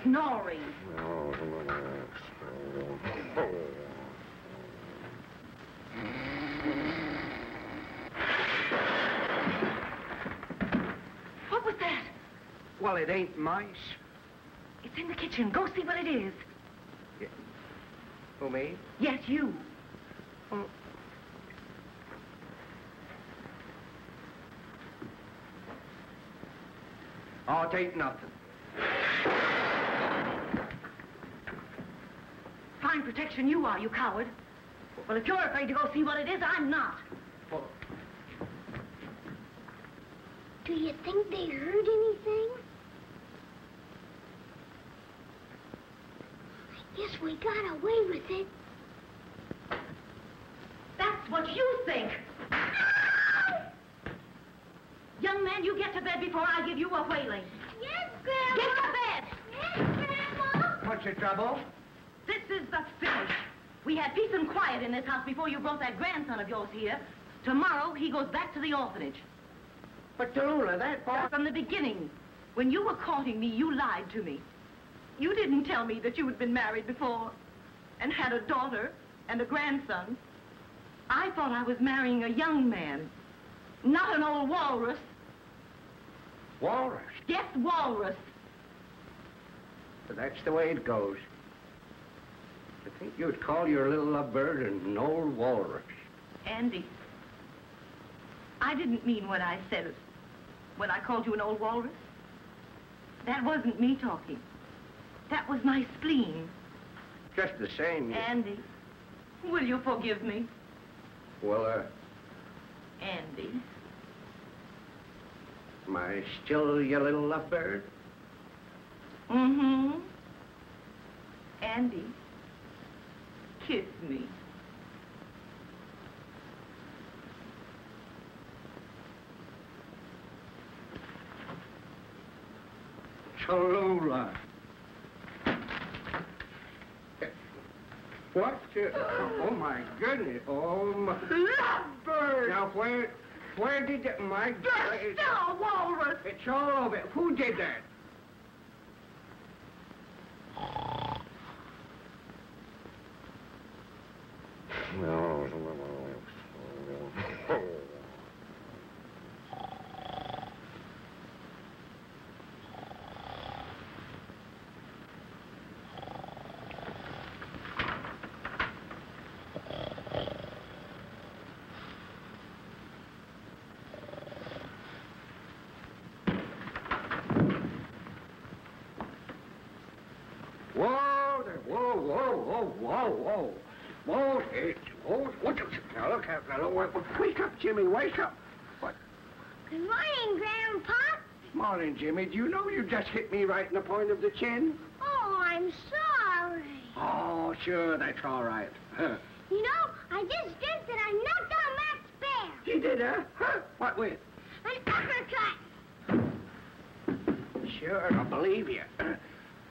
Snoring. What was that? Well, it ain't mice. It's in the kitchen. Go see what it is. Yeah. Who, me? Yes, you. Oh. Oh, it ain't nothing. Fine protection you are, you coward. Well, if you're afraid to go see what it is, I'm not. Oh. Do you think they heard anything? I guess we got away with it. That's what you think. Young man, you get to bed before I give you a whaling. Yes, Grandma. Get to bed. Yes, Grandma. What's your trouble? This is the finish. We had peace and quiet in this house before you brought that grandson of yours here. Tomorrow, he goes back to the orphanage. But Tallulah, that boy... From the beginning, when you were courting me, you lied to me. You didn't tell me that you had been married before and had a daughter and a grandson. I thought I was marrying a young man, not an old walrus. Walrus? Yes, walrus. But that's the way it goes. To think you'd call your little lovebird an old walrus. Andy, I didn't mean what I said when I called you an old walrus. That wasn't me talking. That was my spleen. Just the same. Andy, will you forgive me? Well, Andy. am I still your little lovebird? Mm-hmm. Andy, kiss me. Tallulah. What? Oh, my goodness. Oh, my... Lovebird! Now, where did it... My... You're still a walrus! It's all over. Who did that? No. Whoa, hey, whoa, what you... Now, look out, now, wake up, Jimmy, wake up. What? Good morning, Grandpa. Morning, Jimmy. Do you know you just hit me right in the point of the chin? Oh, I'm sorry. Oh, sure, that's all right. Huh. You know, I just dreamt that I knocked out Max Bear. You did, huh? Huh? What with? An uppercut. Sure, I believe you.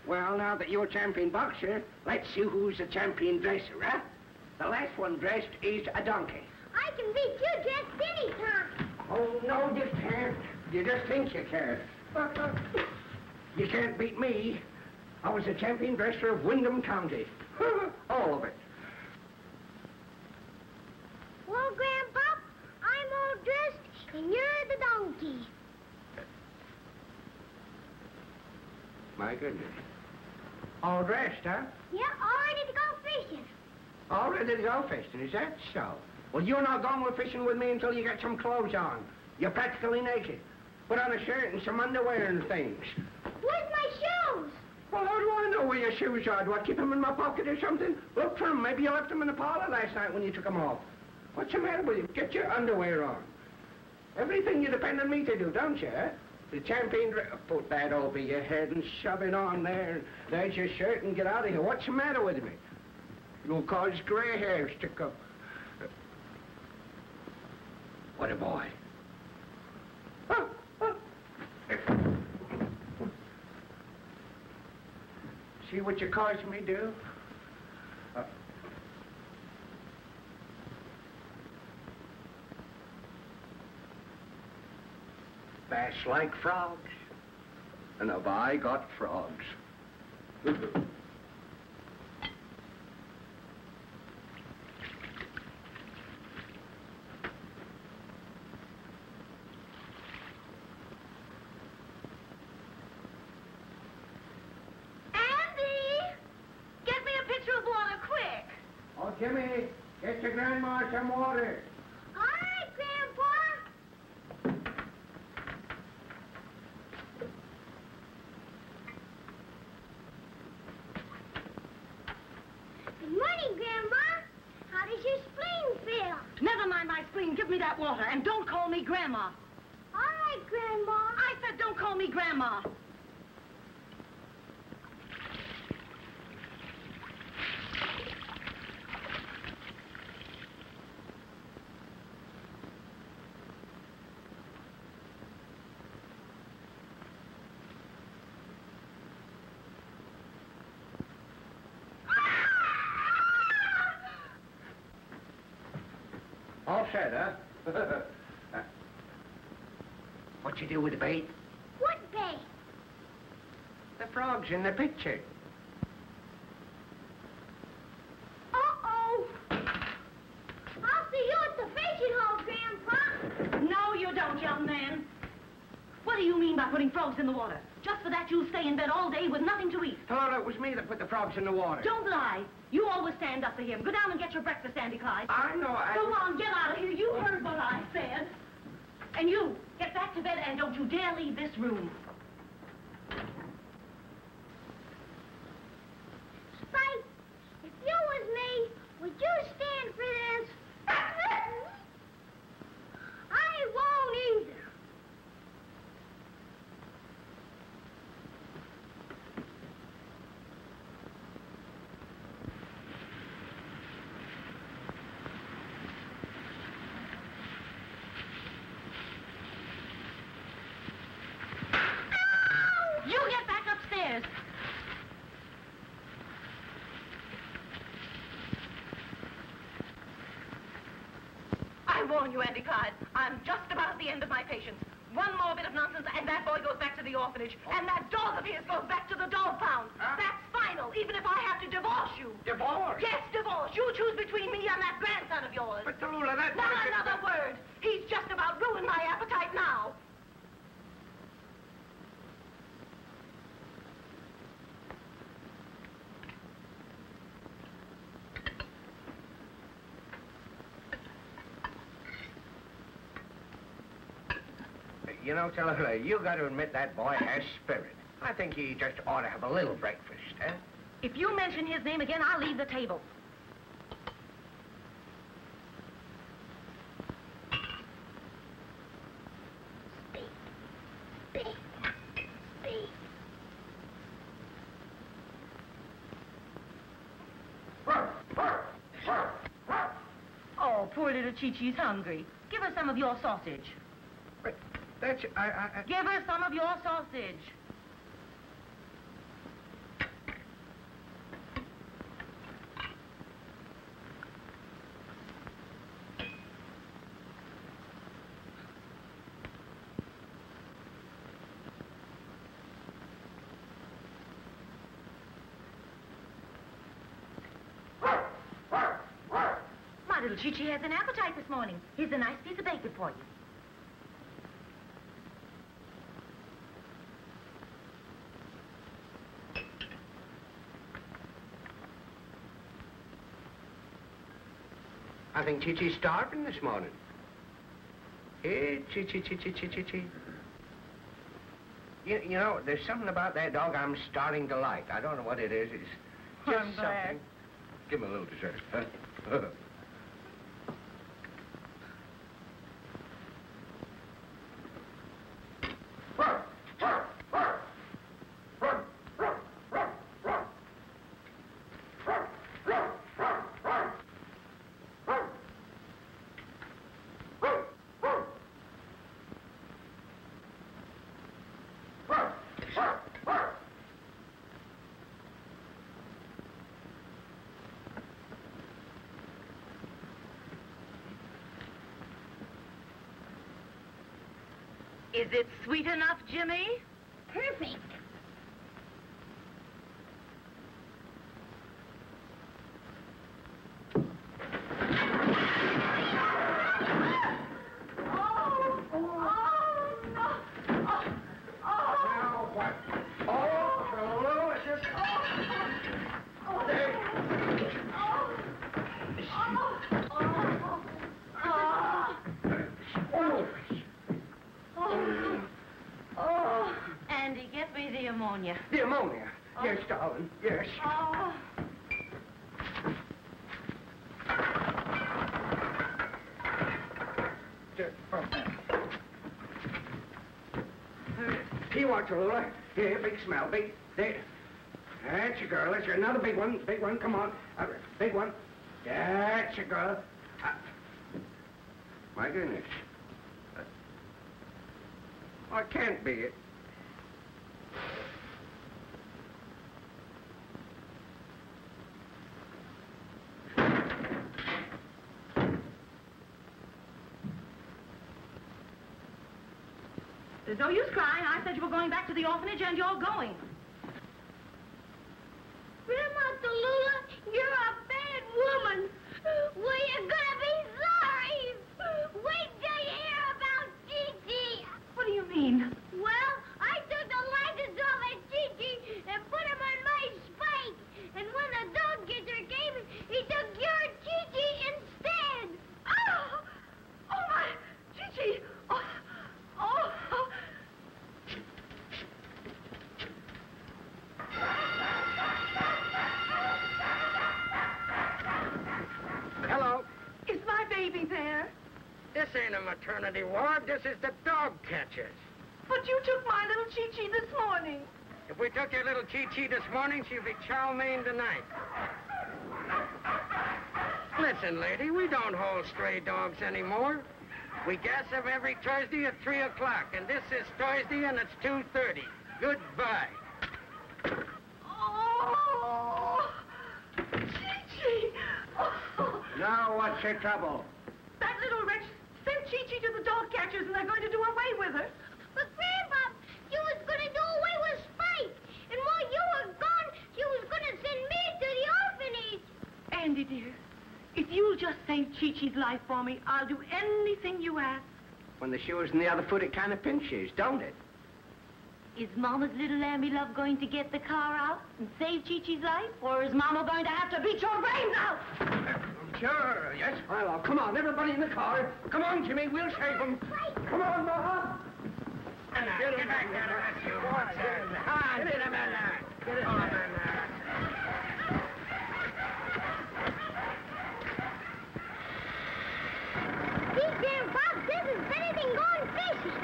Well, now that you're champion boxer, let's see who's the champion dresser, huh? The last one dressed is a donkey. I can beat you dressed any time. Oh, no, you can't. You just think you can. You can't beat me. I was the champion dresser of Windham County. All of it. Well, Grandpa, I'm all dressed, and you're the donkey. My goodness. All dressed, huh? Yeah, all ready to go fishing. Already to go fishing, is that so? Well, you're not going fishing with me until you get some clothes on. You're practically naked. Put on a shirt and some underwear and things. Where's my shoes? Well, how do I know where your shoes are? Do I keep them in my pocket or something? Look for them. Maybe you left them in the parlor last night when you took them off. What's the matter with you? Get your underwear on. Everything you depend on me to do, don't you, eh? The champion... Put that over your head and shove it on there. There's your shirt and get out of here. What's the matter with me? You'll cause gray hairs to come. What a boy. Oh, oh. See what you caused me do? Bass like frogs, and have I got frogs? Jimmy, get your grandma some water. All right, Grandpa. Good morning, Grandma. How does your spleen feel? Never mind my spleen. Give me that water, and don't call me Grandma. All right, Grandma. I said don't call me Grandma. All set, huh? What you do with the bait? What bait? The frogs in the picture. Uh-oh. I'll see you at the fishing hole, Grandpa. No, you don't, young man. What do you mean by putting frogs in the water? Just for that, you'll stay in bed all day with nothing to eat. Hello, it was me that put the frogs in the water. Don't lie. You always stand up for him. Go down and get your breakfast, Andy Clyde. I know, Go on, get out of here. You heard what I said. And you, get back to bed and don't you dare leave this room. Spike, if you was me, would you stand for this? I won't either. You get back upstairs. I warn you, Andy Clyde, I'm just about at the end of my patience. One more bit of nonsense, and that boy goes back to the orphanage. And that dog of his goes back to the dog pound. Huh? That's final, even if I have to divorce you. Divorce? Yes, divorce. You choose between me and that grandson of yours. But Tallulah, that... Not another word. He's just about ruined my appetite now. You know, Tallulah, you got to admit that boy has spirit. I think he just ought to have a little breakfast, huh? If you mention his name again, I'll leave the table. Oh, poor little Chi-Chi's hungry. Give her some of your sausage. But that's... Give her some of your sausage. My little Chi-Chi has an appetite this morning. Here's a nice piece of bacon for you. I think Chi-Chi's starving this morning. Hey, Chi-Chi. You know, there's something about that dog I'm starting to like. I don't know what it is. It's just I'm glad. something. Give him a little dessert. Is it sweet enough, Jimmy? Perfect. Andy, get me the ammonia. The ammonia. Yes, darling. Yes. Oh. He wants a little. Here, big smell. Big. There. That's your girl. That's your, another big one. Big one. Come on. Big one. That's your girl. My goodness. Oh, it can't be it. There's no use crying. I said you were going back to the orphanage, and you're going. Grandma Tallulah, you're a bad woman. Well, you're gonna be sorry. Wait till you hear about Chi-Chi. What do you mean? Well, I took the license off of Chi-Chi and put him on my spike. And when the dog catcher came, he took your Chi-Chi instead. Oh! Oh, my... Chi-Chi! Oh! Oh! Hello. Is my baby there? This ain't a maternity ward. This is the dog catchers. But you took my little Chi-Chi this morning. If we took your little Chi-Chi this morning, she'll be chow mein tonight. Listen, lady, we don't hold stray dogs anymore. We gas them every Thursday at 3 o'clock, and this is Thursday, and it's 2:30. Goodbye. Oh! Chi-Chi! Oh. Now, what's your trouble? That little wretch sent Chi-Chi to the dog catchers, and they're going to do away with her. But, Grandpa, you was gonna do away with Spike. And while you were gone, you was gonna send me to the orphanage. Andy, dear, if you'll just save Chi-Chi's life for me, I'll do anything you ask. When the shoe's in the other foot, it kind of pinches, don't it? Is Mama's little lamby love going to get the car out and save Chi-Chi's life? Or is Mama going to have to beat your brains out? Sure, yes. Well, come on, everybody in the car. Come on, Jimmy, we'll save him. Come on, Mama. Get back there, that's you. Get him in there. Get him in there. See, Grandpa, this is better than going fishing.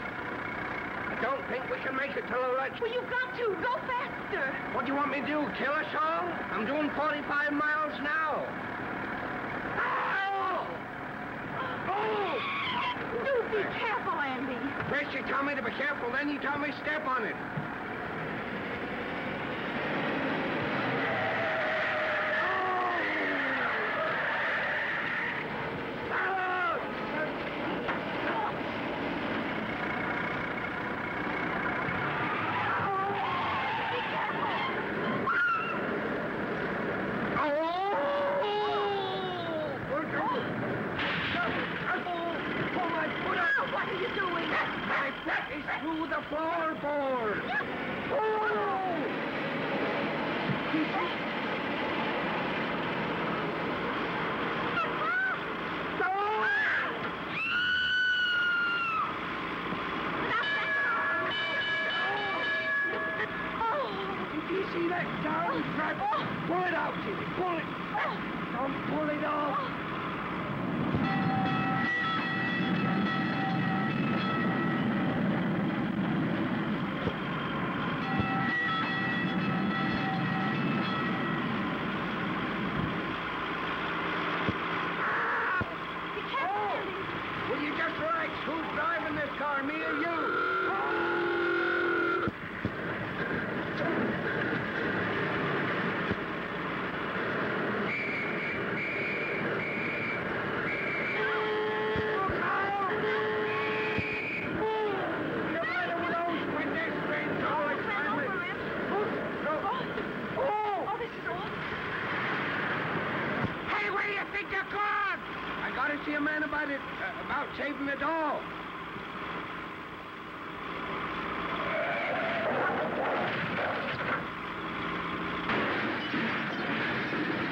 I don't think we can make it till the right. Well, you've got to. Go faster. What do you want me to do, kill us all? I'm doing 45 miles now. Ow! Oh! Do be careful, Andy. First you tell me to be careful, then you tell me step on it. Through the floorboard! Oh! see that darn strap? Pull it out, Jimmy. Pull it. Don't pull it off. Will you just relax? Who's driving this car, me or you? See a man about saving the dog.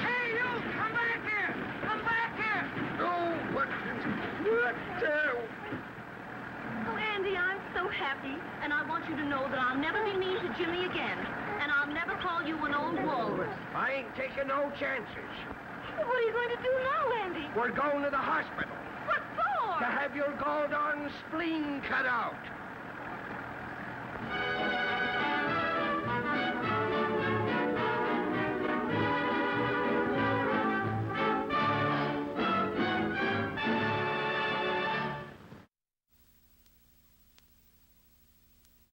Hey, you! Come back here! Come back here! Oh, what? Oh, Andy, I'm so happy, and I want you to know that I'll never be mean to Jimmy again, and I'll never call you an old walrus. I ain't taking no chances. What are you going to do now, Andy? We're going to the hospital. What for? To have your galled-on spleen cut out.